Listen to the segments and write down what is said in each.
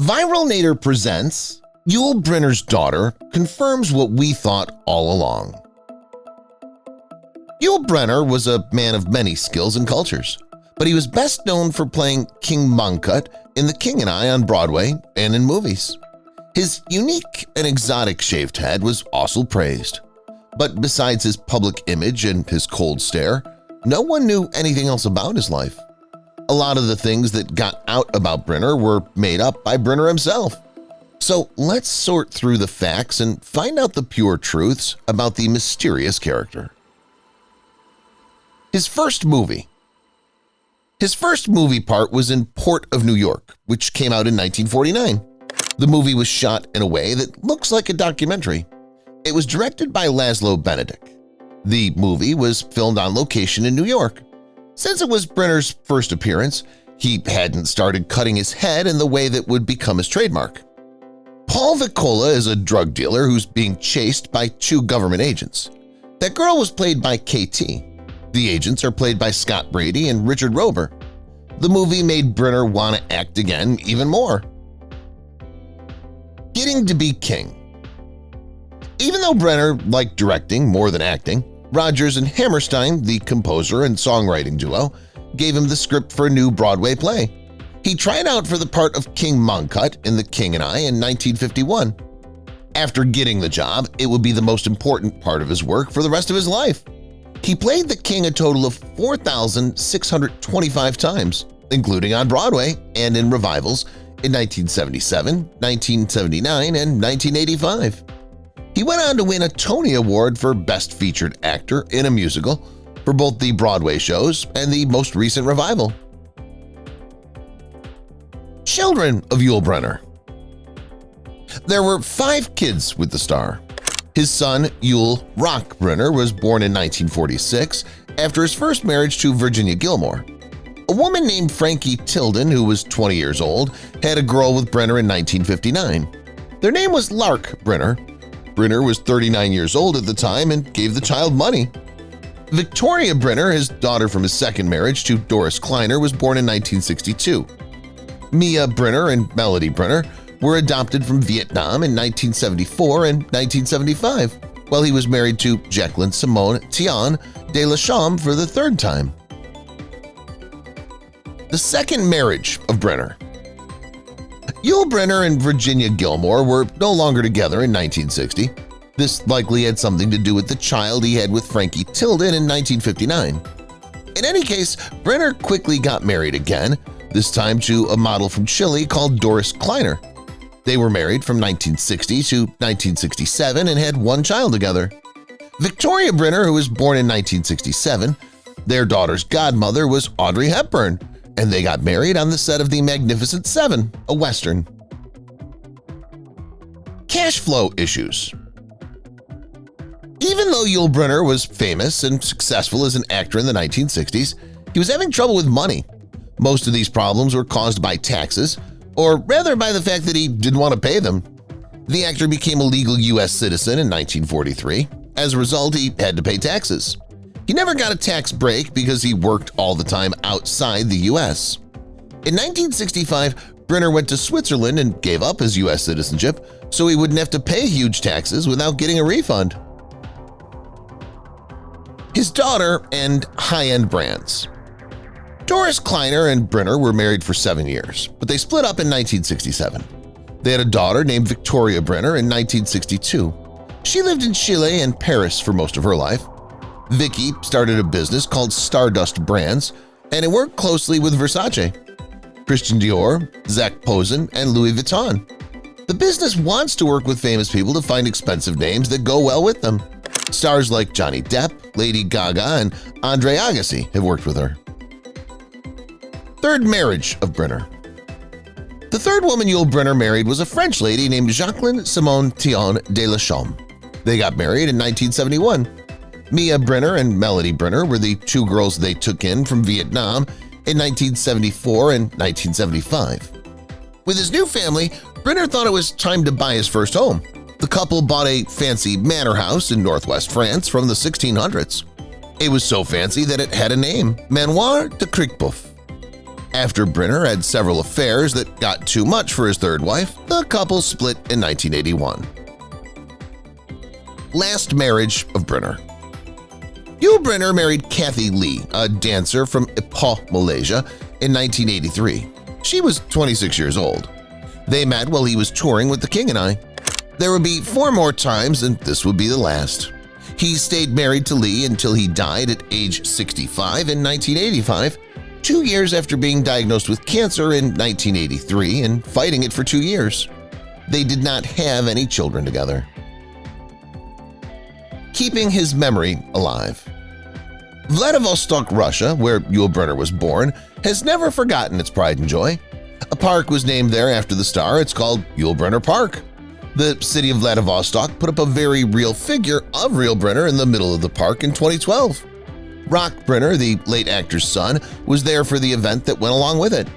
Viralnater presents Yul Brynner's daughter confirms what we thought all along. Yul Brynner was a man of many skills and cultures, but he was best known for playing King Monkut in The King and I on Broadway and in movies. His unique and exotic shaved head was also praised, but besides his public image and his cold stare, no one knew anything else about his life. A lot of the things that got out about Brynner were made up by Brynner himself. So let's sort through the facts and find out the pure truths about the mysterious character. His first movie. His first movie part was in Port of New York, which came out in 1949. The movie was shot in a way that looks like a documentary. It was directed by Laszlo Benedict. The movie was filmed on location in New York. Since it was Brynner's first appearance, he hadn't started cutting his head in the way that would become his trademark. Paul Vicola is a drug dealer who's being chased by two government agents. That girl was played by KT. The agents are played by Scott Brady and Richard Rober. The movie made Brynner want to act again even more. Getting to be king. Even though Brynner liked directing more than acting, Rodgers and Hammerstein, the composer and songwriting duo, gave him the script for a new Broadway play. He tried out for the part of King Monkut in The King and I in 1951. After getting the job, it would be the most important part of his work for the rest of his life. He played the king a total of 4,625 times, including on Broadway and in revivals in 1977, 1979, and 1985. He went on to win a Tony Award for Best Featured Actor in a Musical for both the Broadway shows and the most recent revival. Children of Yul Brynner. There were 5 kids with the star. His son, Yul Rock Brynner, was born in 1946 after his first marriage to Virginia Gilmore. A woman named Frankie Tilden, who was 20 years old, had a girl with Brynner in 1959. Their name was Lark Brynner. Brynner was 39 years old at the time and gave the child money. Victoria Brynner, his daughter from his second marriage to Doris Kleiner, was born in 1962. Mia Brynner and Melody Brynner were adopted from Vietnam in 1974 and 1975, while he was married to Jacqueline Simone Tian de la Chambre for the third time. The second marriage of Brynner. Yul Brynner and Virginia Gilmore were no longer together in 1960. This likely had something to do with the child he had with Frankie Tilden in 1959. In any case, Brynner quickly got married again, this time to a model from Chile called Doris Kleiner. They were married from 1960 to 1967 and had one child together. Victoria Brynner, who was born in 1967, their daughter's godmother was Audrey Hepburn, and they got married on the set of The Magnificent Seven, a Western. Cash flow issues. Even though Yul Brynner was famous and successful as an actor in the 1960s, he was having trouble with money. Most of these problems were caused by taxes, or rather by the fact that he didn't want to pay them. The actor became a legal U.S. citizen in 1943. As a result, he had to pay taxes. He never got a tax break because he worked all the time outside the U.S. In 1965, Brynner went to Switzerland and gave up his U.S. citizenship so he wouldn't have to pay huge taxes without getting a refund. His daughter and high-end brands. Doris Kleiner and Brynner were married for 7 years, but they split up in 1967. They had a daughter named Victoria Brynner in 1962. She lived in Chile and Paris for most of her life. Vicky started a business called Stardust Brands, and it worked closely with Versace, Christian Dior, Zac Posen, and Louis Vuitton. The business wants to work with famous people to find expensive names that go well with them. Stars like Johnny Depp, Lady Gaga, and Andre Agassi have worked with her. Third marriage of Brynner. The third woman Yul Brynner married was a French lady named Jacqueline Simone Tian de la Chambre. They got married in 1971. Mia Brynner and Melody Brynner were the two girls they took in from Vietnam in 1974 and 1975. With his new family, Brynner thought it was time to buy his first home. The couple bought a fancy manor house in northwest France from the 1600s. It was so fancy that it had a name, Manoir de Criqueboeuf. After Brynner had several affairs that got too much for his third wife, the couple split in 1981. Last marriage of Brynner. Yul Brynner married Kathy Lee, a dancer from Ipoh, Malaysia, in 1983. She was 26 years old. They met while he was touring with The King and I. There would be 4 more times, and this would be the last. He stayed married to Lee until he died at age 65 in 1985, 2 years after being diagnosed with cancer in 1983 and fighting it for 2 years. They did not have any children together. Keeping his memory alive. Vladivostok, Russia, where Yul Brynner was born, has never forgotten its pride and joy. A park was named there after the star. It's called Yul Brynner Park. The city of Vladivostok put up a very real figure of Yul Brynner in the middle of the park in 2012. Rock Brynner, the late actor's son, was there for the event that went along with it.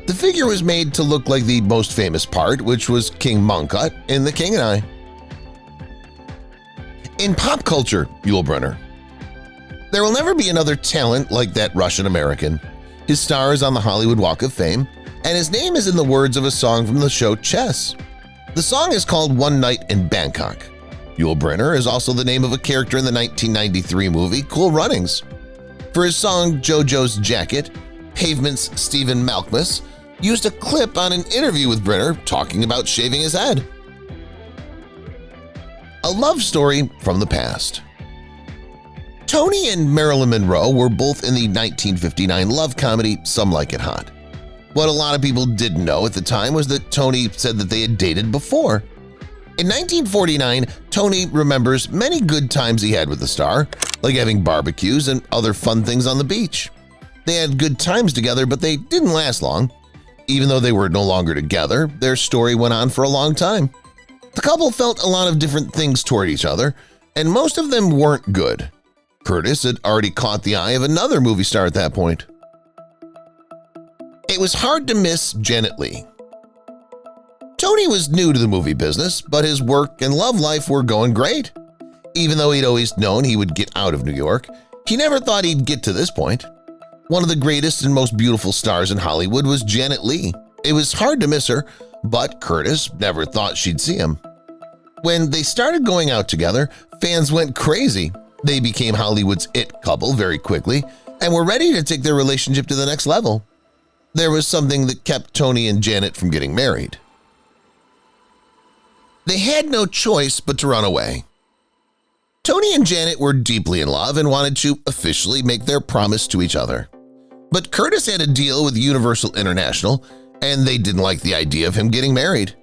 The figure was made to look like the most famous part, which was King Monkut in The King and I. In pop culture, Yul Brynner. There will never be another talent like that Russian-American. His star is on the Hollywood Walk of Fame, and his name is in the words of a song from the show Chess. The song is called One Night in Bangkok. Yul Brynner is also the name of a character in the 1993 movie Cool Runnings. For his song JoJo's Jacket, Pavement's Stephen Malkmus used a clip on an interview with Brynner talking about shaving his head. A love story from the past. Tony and Marilyn Monroe were both in the 1959 love comedy Some Like It Hot. What a lot of people didn't know at the time was that Tony said that they had dated before. In 1949, Tony remembers many good times he had with the star, like having barbecues and other fun things on the beach. They had good times together, but they didn't last long. Even though they were no longer together, their story went on for a long time. The couple felt a lot of different things toward each other, and most of them weren't good. Curtis had already caught the eye of another movie star at that point. It was hard to miss Janet Leigh. Tony was new to the movie business, but his work and love life were going great. Even though he'd always known he would get out of New York, he never thought he'd get to this point. One of the greatest and most beautiful stars in Hollywood was Janet Leigh. It was hard to miss her, but Curtis never thought she'd see him. When they started going out together, fans went crazy. They became Hollywood's it couple very quickly and were ready to take their relationship to the next level. There was something that kept Tony and Janet from getting married. They had no choice but to run away. Tony and Janet were deeply in love and wanted to officially make their promise to each other. But Curtis had a deal with Universal International, and they didn't like the idea of him getting married.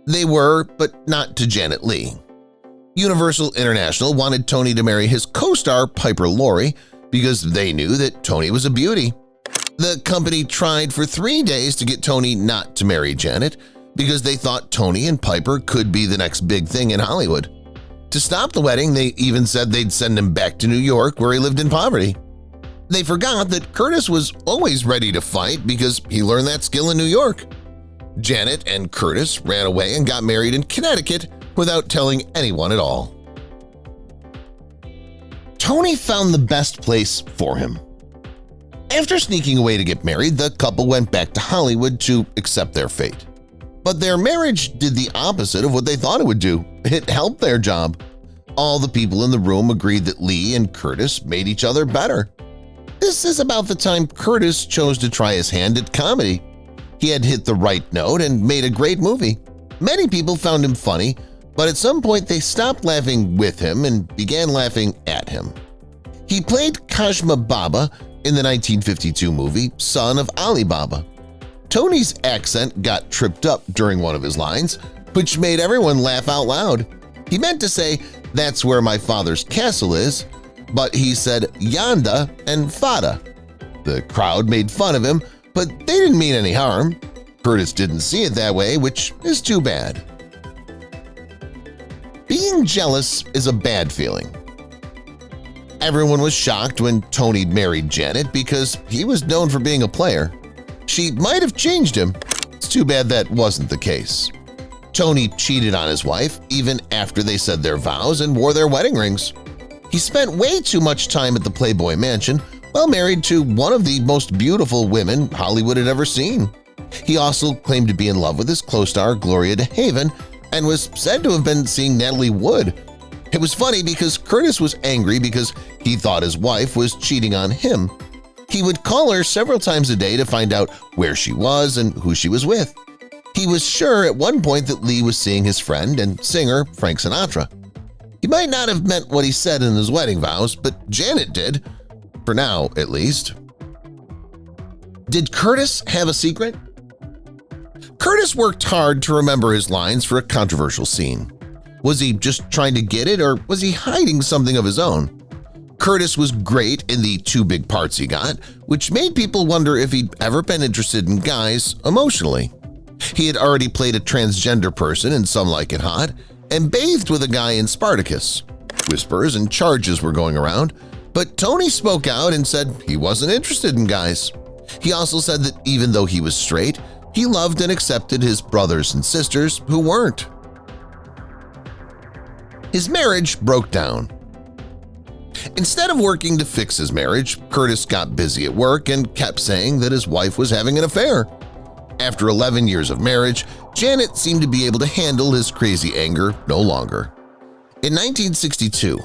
They were, but not to Janet Leigh. Universal International wanted Tony to marry his co-star Piper Laurie because they knew that Tony was a beauty. The company tried for 3 days to get Tony not to marry Janet because they thought Tony and Piper could be the next big thing in Hollywood. To stop the wedding, they even said they'd send him back to New York where he lived in poverty. They forgot that Curtis was always ready to fight because he learned that skill in New York. Janet and Curtis ran away and got married in Connecticut without telling anyone at all. Tony found the best place for him. After sneaking away to get married, the couple went back to Hollywood to accept their fate. But their marriage did the opposite of what they thought it would do. It helped their job. All the people in the room agreed that Leigh and Curtis made each other better. This is about the time Curtis chose to try his hand at comedy. He had hit the right note and made a great movie. Many people found him funny, but at some point they stopped laughing with him and began laughing at him. He played Kashma Baba in the 1952 movie Son of Ali Baba. Tony's accent got tripped up during one of his lines, which made everyone laugh out loud. He meant to say, "That's where my father's castle is," but he said Yanda and Fada. The crowd made fun of him, but they didn't mean any harm. Curtis didn't see it that way, which is too bad. Being jealous is a bad feeling. Everyone was shocked when Tony married Janet because he was known for being a player. She might have changed him. It's too bad that wasn't the case. Tony cheated on his wife even after they said their vows and wore their wedding rings. He spent way too much time at the Playboy Mansion while married to one of the most beautiful women Hollywood had ever seen. He also claimed to be in love with his co-star Gloria DeHaven and was said to have been seeing Natalie Wood. It was funny because Curtis was angry because he thought his wife was cheating on him. He would call her several times a day to find out where she was and who she was with. He was sure at one point that Lee was seeing his friend and singer Frank Sinatra. He might not have meant what he said in his wedding vows, but Janet did, for now at least. Did Curtis have a secret? Curtis worked hard to remember his lines for a controversial scene. Was he just trying to get it, or was he hiding something of his own? Curtis was great in the 2 big parts he got, which made people wonder if he'd ever been interested in guys emotionally. He had already played a transgender person in Some Like It Hot and bathed with a guy in Spartacus. Whispers and charges were going around, but Tony spoke out and said he wasn't interested in guys. He also said that even though he was straight, he loved and accepted his brothers and sisters who weren't. His marriage broke down. Instead of working to fix his marriage, Curtis got busy at work and kept saying that his wife was having an affair. After 11 years of marriage, Janet seemed to be able to handle his crazy anger no longer. In 1962,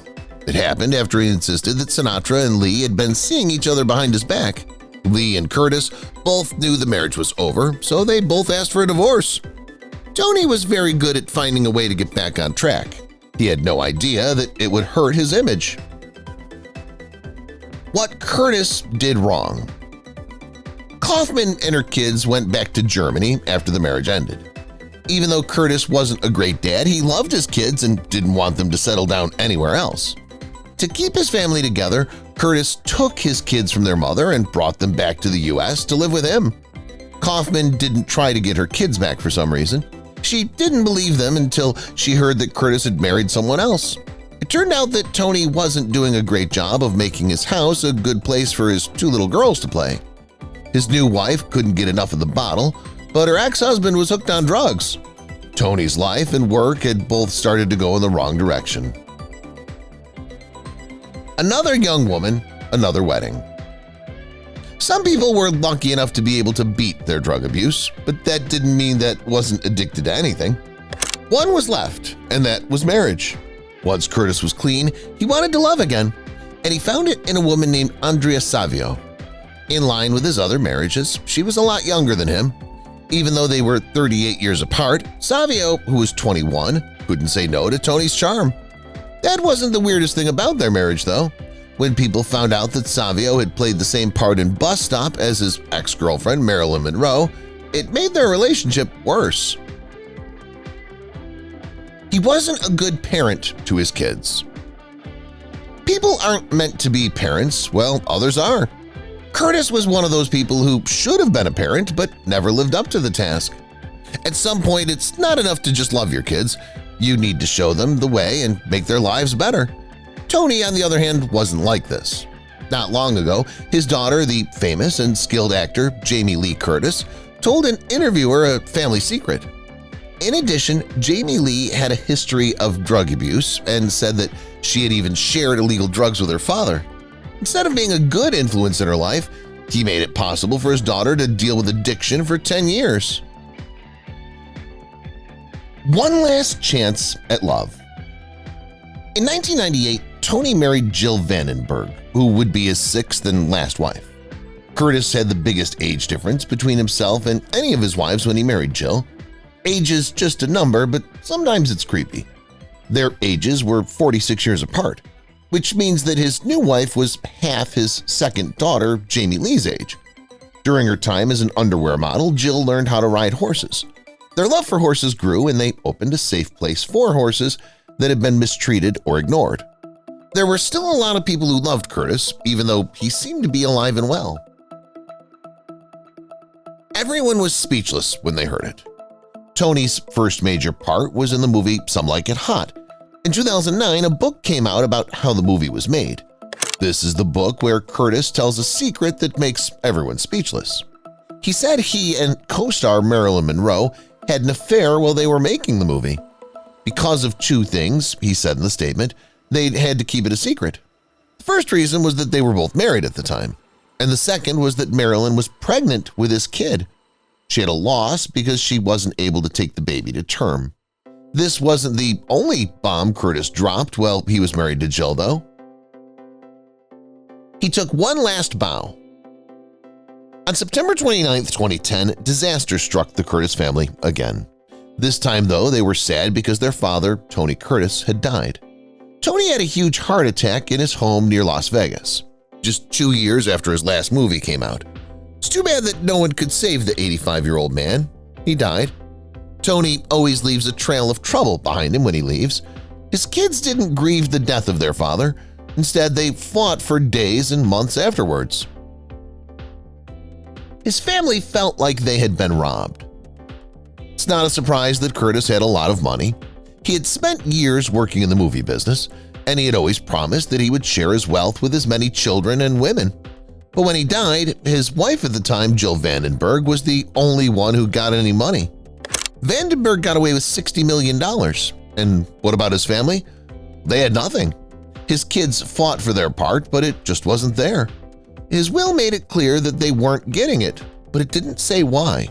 it happened after he insisted that Sinatra and Lee had been seeing each other behind his back. Lee and Curtis both knew the marriage was over, so they both asked for a divorce. Tony was very good at finding a way to get back on track. He had no idea that it would hurt his image. What Curtis did wrong. Kaufman and her kids went back to Germany after the marriage ended. Even though Curtis wasn't a great dad, he loved his kids and didn't want them to settle down anywhere else. To keep his family together, Curtis took his kids from their mother and brought them back to the U.S. to live with him. Kaufman didn't try to get her kids back for some reason. She didn't believe them until she heard that Curtis had married someone else. It turned out that Tony wasn't doing a great job of making his house a good place for his 2 little girls to play. His new wife couldn't get enough of the bottle, but her ex-husband was hooked on drugs. Tony's life and work had both started to go in the wrong direction. Another young woman, another wedding. Some people were lucky enough to be able to beat their drug abuse, but that didn't mean that wasn't addicted to anything. One was left, and that was marriage. Once Curtis was clean, he wanted to love again, and he found it in a woman named Andrea Savio. In line with his other marriages, she was a lot younger than him. Even though they were 38 years apart, Savio, who was 21, couldn't say no to Tony's charm. That wasn't the weirdest thing about their marriage, though. When people found out that Savio had played the same part in Bus Stop as his ex-girlfriend Marilyn Monroe, it made their relationship worse. He wasn't a good parent to his kids. People aren't meant to be parents, well, others are. Curtis was one of those people who should have been a parent but never lived up to the task. At some point, it's not enough to just love your kids. You need to show them the way and make their lives better. Tony, on the other hand, wasn't like this. Not long ago, his daughter, the famous and skilled actor Jamie Lee Curtis, told an interviewer a family secret. In addition, Jamie Lee had a history of drug abuse and said that she had even shared illegal drugs with her father. Instead of being a good influence in her life, he made it possible for his daughter to deal with addiction for 10 years. One last chance at love. In 1998, Tony married Jill Vandenberg, who would be his 6th and last wife. Curtis had the biggest age difference between himself and any of his wives when he married Jill. Age is just a number, but sometimes it's creepy. Their ages were 46 years apart, which means that his new wife was half his second daughter, Jamie Lee's age. During her time as an underwear model, Jill learned how to ride horses. Their love for horses grew, and they opened a safe place for horses that had been mistreated or ignored. There were still a lot of people who loved Curtis, even though he seemed to be alive and well. Everyone was speechless when they heard it. Tony's first major part was in the movie Some Like It Hot. In 2009, a book came out about how the movie was made. This is the book where Curtis tells a secret that makes everyone speechless. He said he and co-star Marilyn Monroe had an affair while they were making the movie. Because of 2 things, he said in the statement, they'd had to keep it a secret. The first reason was that they were both married at the time, and the second was that Marilyn was pregnant with his kid. She had a loss because she wasn't able to take the baby to term. This wasn't the only bomb Curtis dropped while he was married to Jill, though. He took one last bow. On September 29, 2010, disaster struck the Curtis family again. This time, though, they were sad because their father, Tony Curtis, had died. Tony had a huge heart attack in his home near Las Vegas, just 2 years after his last movie came out. It's too bad that no one could save the 85-year-old man. He died. Tony always leaves a trail of trouble behind him when he leaves. His kids didn't grieve the death of their father. Instead, they fought for days and months afterwards. His family felt like they had been robbed. It's not a surprise that Curtis had a lot of money. He had spent years working in the movie business, and he had always promised that he would share his wealth with as many children and women. But when he died, his wife at the time, Jill Vandenberg, was the only one who got any money. Vandenberg got away with $60 million. And what about his family? They had nothing. His kids fought for their part, but it just wasn't there. His will made it clear that they weren't getting it, but it didn't say why.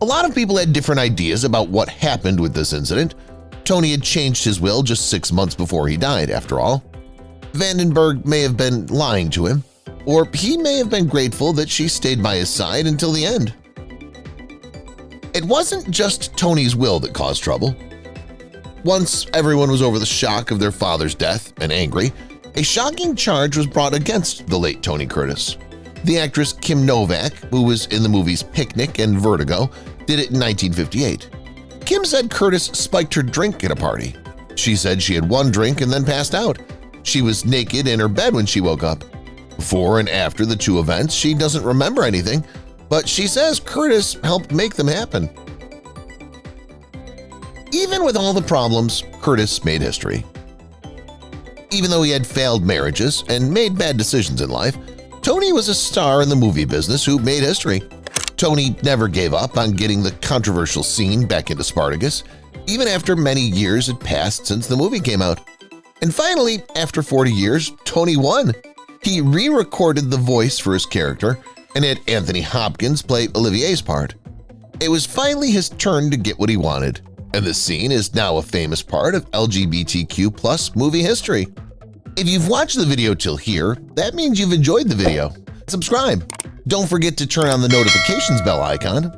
A lot of people had different ideas about what happened with this incident. Tony had changed his will just 6 months before he died, after all. Vandenberg may have been lying to him, or he may have been grateful that she stayed by his side until the end. It wasn't just Tony's will that caused trouble. Once everyone was over the shock of their father's death and angry, a shocking charge was brought against the late Tony Curtis. The actress Kim Novak, who was in the movies Picnic and Vertigo, did it in 1958. Kim said Curtis spiked her drink at a party. She said she had one drink and then passed out. She was naked in her bed when she woke up. Before and after the two events, she doesn't remember anything, but she says Curtis helped make them happen. Even with all the problems, Curtis made history. Even though he had failed marriages and made bad decisions in life, Tony was a star in the movie business who made history. Tony never gave up on getting the controversial scene back into Spartacus, even after many years had passed since the movie came out. And finally, after 40 years, Tony won. He re-recorded the voice for his character and had Anthony Hopkins play Olivier's part. It was finally his turn to get what he wanted, and the scene is now a famous part of LGBTQ+ movie history. If you've watched the video till here, that means you've enjoyed the video. Subscribe. Don't forget to turn on the notifications bell icon